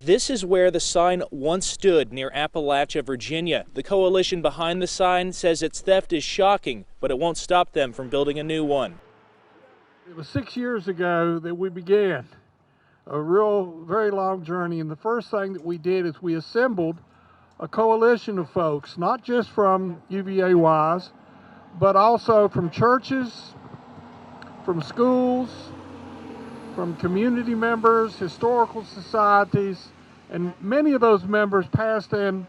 This is where the sign once stood near Appalachia, Virginia. The coalition behind the sign says its theft is shocking, but it won't stop them from building a new one. It was 6 years ago that we began a very long journey, and the first thing that we did is we assembled a coalition of folks, not just from UVA-wise, but also from churches, from schools, from community members, historical societies, and many of those members, past and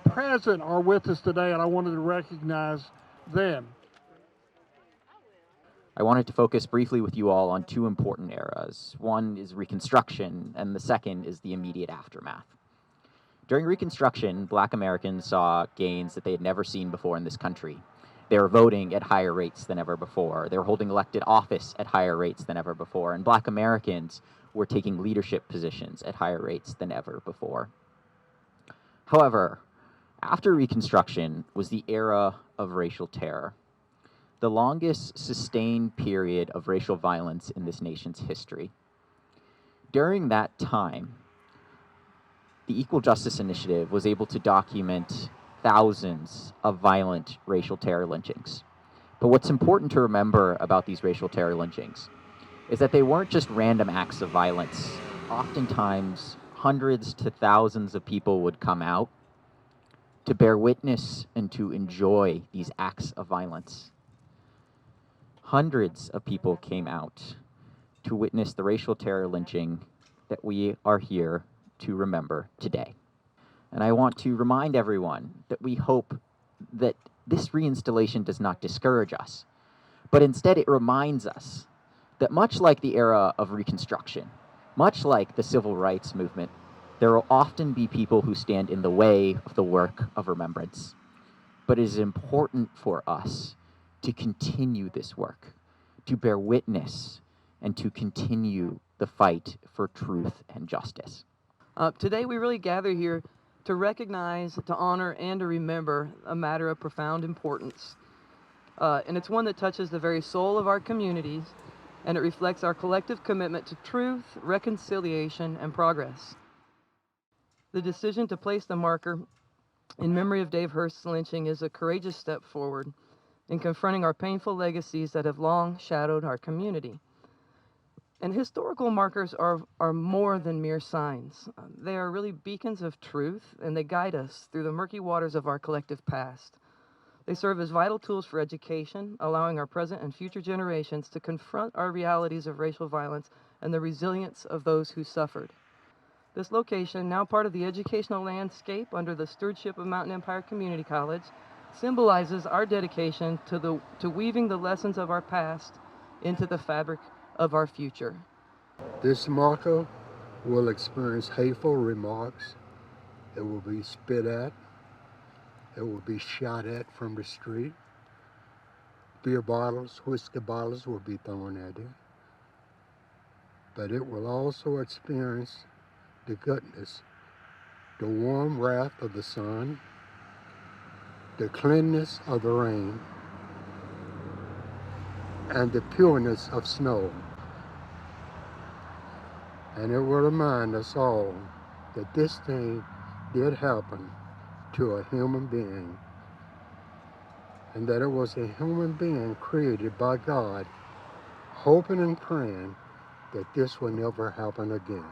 present, are with us today, and I wanted to recognize them. I wanted to focus briefly with you all on two important eras. One is Reconstruction, and the second is the immediate aftermath. During Reconstruction, Black Americans saw gains that they had never seen before in this country. They were voting at higher rates than ever before. They were holding elected office at higher rates than ever before. And Black Americans were taking leadership positions at higher rates than ever before. However, after Reconstruction was the era of racial terror, the longest sustained period of racial violence in this nation's history. During that time, the Equal Justice Initiative was able to document thousands of violent racial terror lynchings. But what's important to remember about these racial terror lynchings is that they weren't just random acts of violence. Oftentimes, hundreds to thousands of people would come out to bear witness and to enjoy these acts of violence. Hundreds of people came out to witness the racial terror lynching that we are here to remember today. And I want to remind everyone that we hope that this reinstallation does not discourage us, but instead it reminds us that much like the era of Reconstruction, much like the Civil Rights Movement, there will often be people who stand in the way of the work of remembrance. But it is important for us to continue this work, to bear witness, and to continue the fight for truth and justice. Today we really gather here to recognize, to honor, and to remember a matter of profound importance. And it's one that touches the very soul of our communities, and it reflects our collective commitment to truth, reconciliation, and progress. The decision to place the marker in memory of Dave Hurst's lynching is a courageous step forward in confronting our painful legacies that have long shadowed our community. And historical markers are more than mere signs. They are really beacons of truth, and they guide us through the murky waters of our collective past. They serve as vital tools for education, allowing our present and future generations to confront our realities of racial violence and the resilience of those who suffered. This location, now part of the educational landscape under the stewardship of Mountain Empire Community College, symbolizes our dedication to weaving the lessons of our past into the fabric of our future. This marker will experience hateful remarks. It will be spit at. It will be shot at from the street. Beer bottles, whiskey bottles will be thrown at it. But it will also experience the goodness, the warm wrath of the sun, the cleanness of the rain, and the pureness of snow. And it will remind us all that this thing did happen to a human being, and that it was a human being created by God, hoping and praying that this will never happen again.